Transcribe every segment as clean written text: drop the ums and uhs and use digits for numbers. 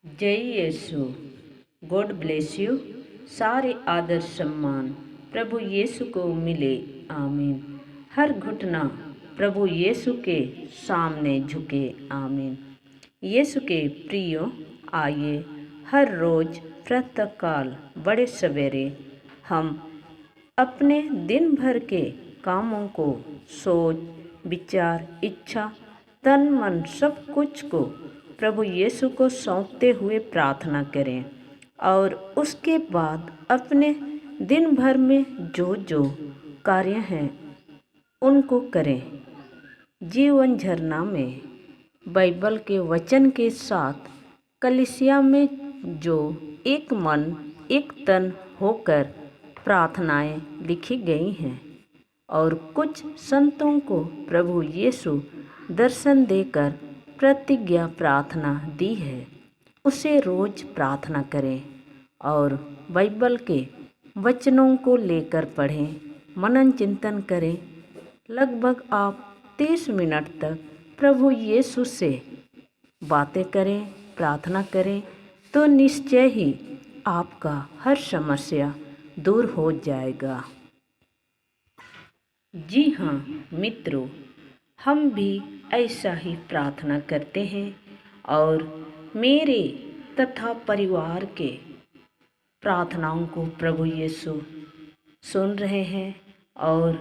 जय यीशु। God bless you. सारे आदर सम्मान प्रभु यीशु को मिले। आमीन। हर घुटना प्रभु यीशु के सामने झुके। आमीन। यीशु के प्रियो, आइए हर रोज प्रातःकाल बड़े सवेरे हम अपने दिन भर के कामों को, सोच, विचार, इच्छा, तन मन सब कुछ को प्रभु यीशु को सौंपते हुए प्रार्थना करें और उसके बाद अपने दिन भर में जो जो कार्य हैं उनको करें। जीवन झरना में बाइबल के वचन के साथ कलीसिया में जो एक मन एक तन होकर प्रार्थनाएं लिखी गई हैं और कुछ संतों को प्रभु यीशु दर्शन देकर प्रतिज्ञा प्रार्थना दी है, उसे रोज प्रार्थना करें और बाइबल के वचनों को लेकर पढ़ें, मनन चिंतन करें। लगभग आप 30 मिनट तक प्रभु यीशु से बातें करें, प्रार्थना करें तो निश्चय ही आपका हर समस्या दूर हो जाएगा। जी हाँ मित्रों, हम भी ऐसा ही प्रार्थना करते हैं और मेरे तथा परिवार के प्रार्थनाओं को प्रभु यीशु सुन रहे हैं और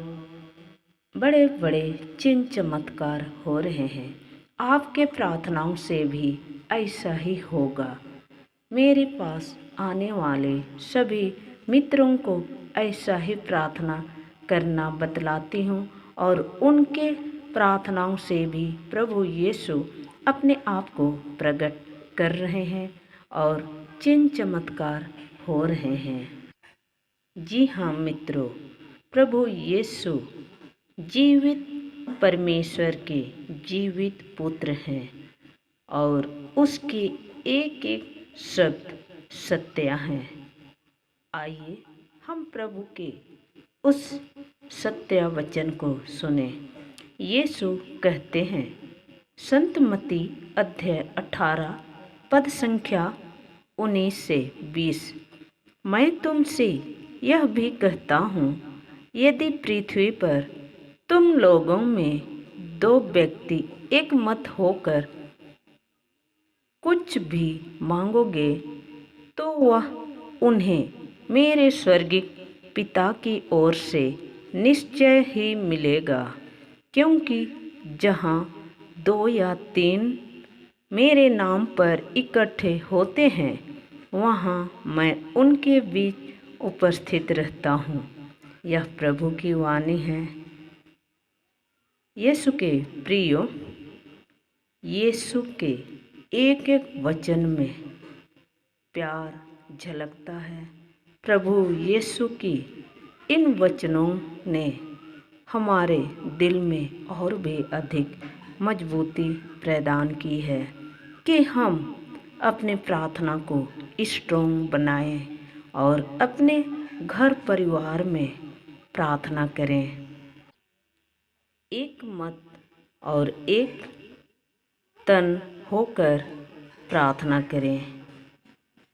बड़े बड़े चिन्ह चमत्कार हो रहे हैं। आपके प्रार्थनाओं से भी ऐसा ही होगा। मेरे पास आने वाले सभी मित्रों को ऐसा ही प्रार्थना करना बतलाती हूँ और उनके प्रार्थनाओं से भी प्रभु यीशु अपने आप को प्रकट कर रहे हैं और चिन्ह चमत्कार हो रहे हैं। जी हाँ मित्रों, प्रभु यीशु जीवित परमेश्वर के जीवित पुत्र हैं और उसके एक एक शब्द सत्य हैं। आइए हम प्रभु के उस सत्य वचन को सुने। यीशु कहते हैं, संत मत्ती अध्याय 18 पद संख्या 19 से 20, मैं तुमसे यह भी कहता हूँ, यदि पृथ्वी पर तुम लोगों में 2 व्यक्ति एक मत होकर कुछ भी मांगोगे तो वह उन्हें मेरे स्वर्गीय पिता की ओर से निश्चय ही मिलेगा। क्योंकि जहाँ 2 या 3 मेरे नाम पर इकट्ठे होते हैं, वहाँ मैं उनके बीच उपस्थित रहता हूँ। यह प्रभु की वाणी है। यीशु के प्रियो, यीशु के एक एक वचन में प्यार झलकता है। प्रभु यीशु की इन वचनों ने हमारे दिल में और भी अधिक मजबूती प्रदान की है कि हम अपने प्रार्थना को स्ट्रॉन्ग बनाएं और अपने घर परिवार में प्रार्थना करें। एक मत और एक तन होकर प्रार्थना करें।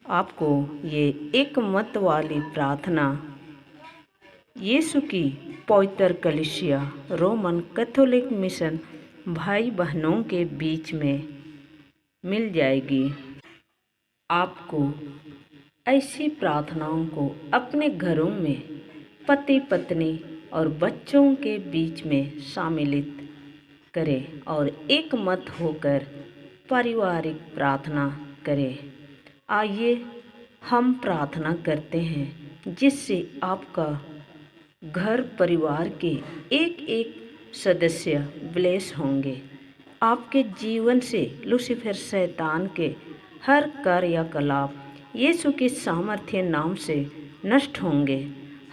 आपको ये एक मत वाली प्रार्थना यीशु की पवित्र कलीसिया रोमन कैथोलिक मिशन भाई बहनों के बीच में मिल जाएगी। आपको ऐसी प्रार्थनाओं को अपने घरों में पति पत्नी और बच्चों के बीच में शामिलित करें और एक मत होकर पारिवारिक प्रार्थना करें। आइए हम प्रार्थना करते हैं जिससे आपका घर परिवार के एक एक सदस्य ब्लेस होंगे। आपके जीवन से लूसीफर शैतान के हर कार्यकलाप यीशु के सामर्थ्य नाम से नष्ट होंगे।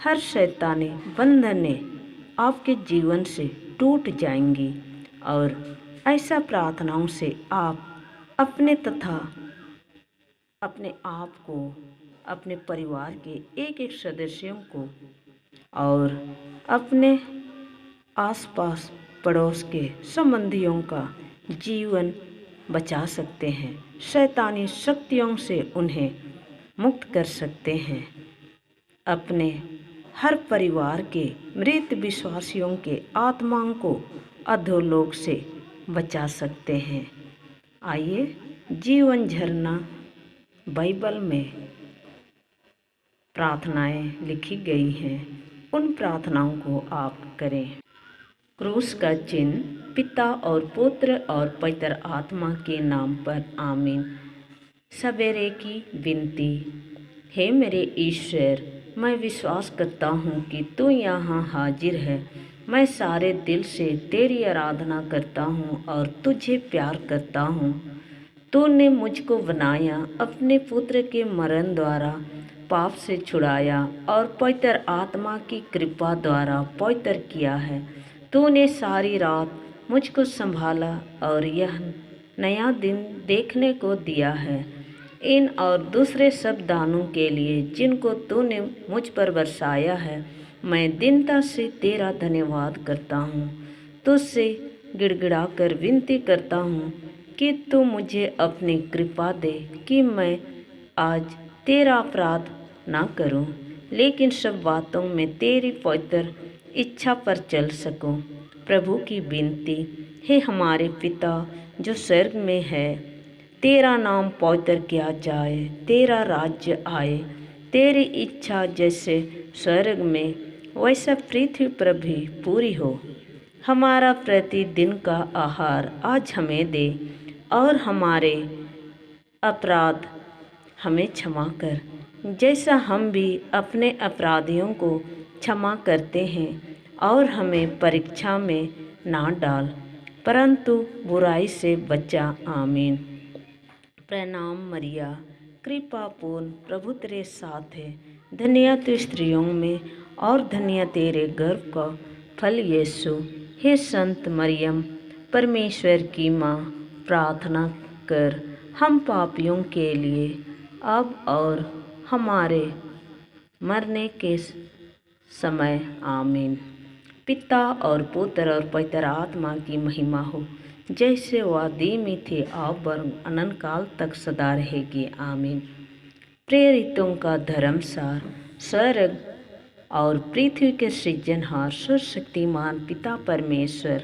हर शैतानी बंधनें आपके जीवन से टूट जाएंगी और ऐसा प्रार्थनाओं से आप अपने तथा अपने आप को, अपने परिवार के एक एक सदस्यों को और अपने आसपास पड़ोस के संबंधियों का जीवन बचा सकते हैं, शैतानी शक्तियों से उन्हें मुक्त कर सकते हैं, अपने हर परिवार के मृत विश्वासियों के आत्माओं को अधोलोक से बचा सकते हैं। आइए, जीवन झरना बाइबल में प्रार्थनाएं लिखी गई हैं, उन प्रार्थनाओं को आप करें। क्रूस का चिन्ह पिता और पुत्र और पवित्र आत्मा के नाम पर, आमीन। सवेरे की विनती। हे मेरे ईश्वर, मैं विश्वास करता हूँ कि तू यहाँ हाजिर है। मैं सारे दिल से तेरी आराधना करता हूँ और तुझे प्यार करता हूँ। तूने मुझको बनाया, अपने पुत्र के मरण द्वारा पाप से छुड़ाया और पवित्र आत्मा की कृपा द्वारा पवित्र किया है। तूने सारी रात मुझको संभाला और यह नया दिन देखने को दिया है। इन और दूसरे सब दानों के लिए जिनको तूने मुझ पर बरसाया है, मैं दीनता से तेरा धन्यवाद करता हूँ। तुझसे गिड़गिड़ा कर विनती करता हूँ कि तू मुझे अपनी कृपा दे कि मैं आज तेरा अपराध ना करूं, लेकिन सब बातों में तेरी पवित्र इच्छा पर चल सकूं। प्रभु की विनती। हे हमारे पिता जो स्वर्ग में है, तेरा नाम पवित्र किया जाए, तेरा राज्य आए, तेरी इच्छा जैसे स्वर्ग में वैसा पृथ्वी पर भी पूरी हो। हमारा प्रतिदिन का आहार आज हमें दे और हमारे अपराध हमें क्षमा कर, जैसा हम भी अपने अपराधियों को क्षमा करते हैं, और हमें परीक्षा में ना डाल, परंतु बुराई से बचा। आमीन। प्रणाम मरिया, कृपा पूर्ण, प्रभु तेरे साथ है। धन्य तू स्त्रियों में और धन्य तेरे गर्भ का फल यीशु। हे संत मरियम, परमेश्वर की माँ, प्रार्थना कर हम पापियों के लिए अब और हमारे मरने के समय। आमीन। पिता और पुत्र और पवित्र आत्मा की महिमा हो, जैसे वह आदि में थे अब और अनंत काल तक सदा रहेगी। आमीन। प्रेरितों का धर्मसार। स्वर्ग और पृथ्वी के सृजनहार सर्वशक्तिमान पिता परमेश्वर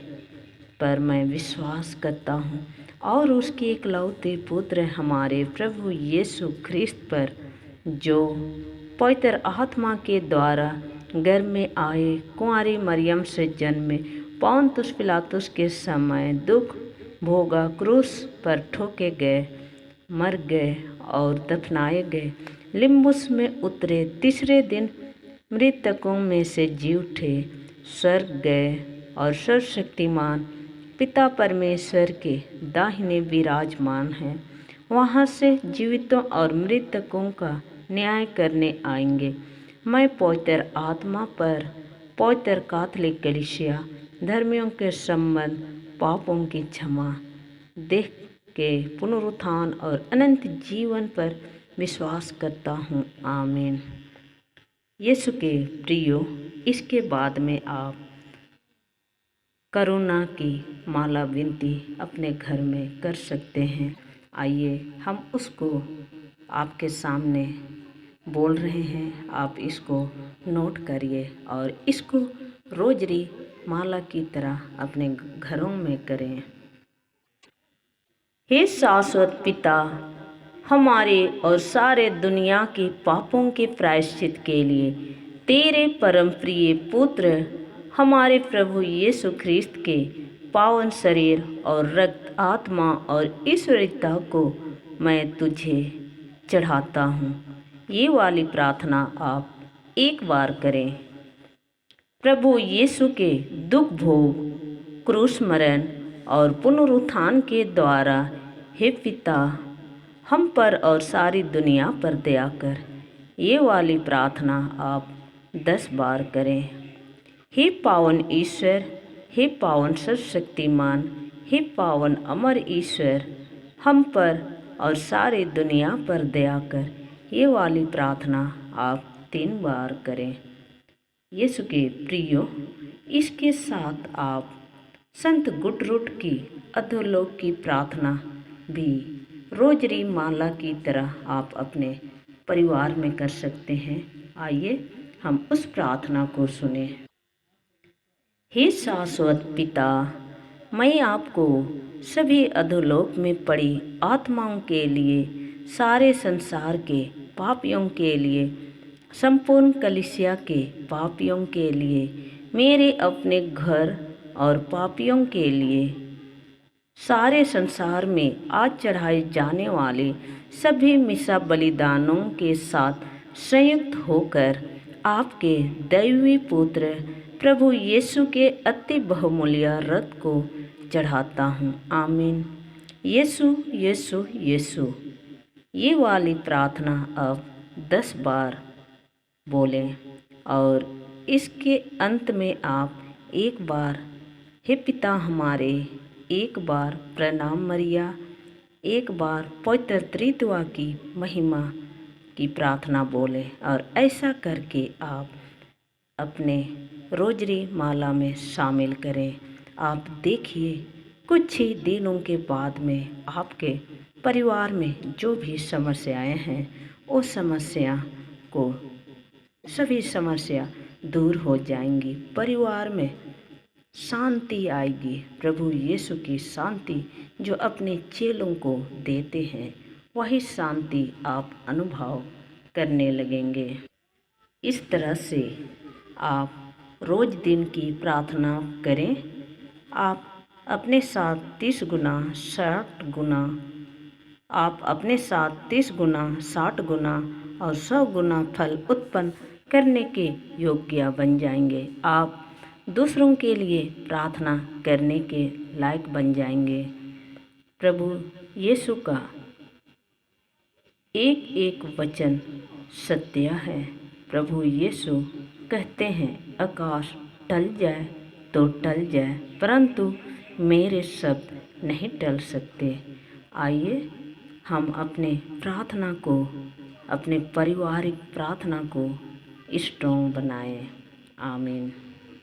पर मैं विश्वास करता हूँ और उसके इकलौते पुत्र हमारे प्रभु यीशु ख्रिस्त पर, जो पवित्र आत्मा के द्वारा गर्भ में आए, कुंवारी मरियम से जन्मे, पोंतुस पिलातुस के समय दुख भोगा, क्रूस पर ठोके गए, मर गए और दफनाए गए, लिम्बुस में उतरे, तीसरे दिन मृतकों में से जी उठे, स्वर्ग गए और सर्वशक्तिमान पिता परमेश्वर के दाहिने विराजमान हैं। वहाँ से जीवितों और मृतकों का न्याय करने आएंगे। मैं पवित्र आत्मा पर, पवित्र कैथोलिक कलीसिया, धर्मियों के संबंध, पापों की क्षमा, देह के पुनरुत्थान और अनंत जीवन पर विश्वास करता हूँ। आमीन। यीशु के प्रियो, इसके बाद में आप करुणा की माला विनती अपने घर में कर सकते हैं। आइए हम उसको आपके सामने बोल रहे हैं, आप इसको नोट करिए और इसको रोजरी माला की तरह अपने घरों में करें। हे शाश्वत पिता, हमारे और सारे दुनिया के पापों के प्रायश्चित के लिए तेरे परम प्रिय पुत्र हमारे प्रभु यीशु ख्रिस्त के पावन शरीर और रक्त, आत्मा और ईश्वरीयता को मैं तुझे चढ़ाता हूँ। ये वाली प्रार्थना आप एक बार करें। प्रभु यीशु के दुख भोग, क्रूस मरण और पुनरुत्थान के द्वारा हे पिता, हम पर और सारी दुनिया पर दया कर। ये वाली प्रार्थना आप 10 बार करें। हे पावन ईश्वर, हे पावन सर्वशक्तिमान, हे पावन अमर ईश्वर, हम पर और सारी दुनिया पर दया कर। ये वाली प्रार्थना आप 3 बार करें। यीशु के प्रियो, इसके साथ आप संत गुटरुट की अधोलोक की प्रार्थना भी रोजरी माला की तरह आप अपने परिवार में कर सकते हैं। आइए हम उस प्रार्थना को सुने। हे शाश्वत पिता, मैं आपको सभी अधोलोक में पड़ी आत्माओं के लिए, सारे संसार के पापियों के लिए, संपूर्ण कलीसिया के पापियों के लिए, मेरे अपने घर और पापियों के लिए, सारे संसार में आज चढ़ाए जाने वाले सभी मिसा बलिदानों के साथ संयुक्त होकर आपके दैवी पुत्र प्रभु यीशु के अति बहुमूल्य रक्त को चढ़ाता हूँ। आमीन। यीशु यीशु यीशु, ये वाली प्रार्थना अब 10 बार बोलें और इसके अंत में आप एक बार हे पिता हमारे, एक बार प्रणाम मरिया, एक बार पवित्र त्रित्वा की महिमा की प्रार्थना बोले और ऐसा करके आप अपने रोजरी माला में शामिल करें। आप देखिए कुछ ही दिनों के बाद में आपके परिवार में जो भी समस्याएं हैं वो सभी समस्या दूर हो जाएंगी। परिवार में शांति आएगी। प्रभु यीशु की शांति जो अपने चेलों को देते हैं, वही शांति आप अनुभव करने लगेंगे। इस तरह से आप रोज दिन की प्रार्थना करें। आप अपने साथ 30 गुना 60 गुना, आप अपने साथ 30 गुना 60 गुना और 100 गुना फल उत्पन्न करने के योग्य बन जाएंगे। आप दूसरों के लिए प्रार्थना करने के लायक बन जाएंगे। प्रभु यीशु का एक एक वचन सत्य है। प्रभु यीशु कहते हैं, आकाश टल जाए तो टल जाए, परंतु मेरे शब्द नहीं टल सकते। आइए हम अपने प्रार्थना को, अपने पारिवारिक प्रार्थना को स्ट्रॉन्ग बनाएं। आमीन।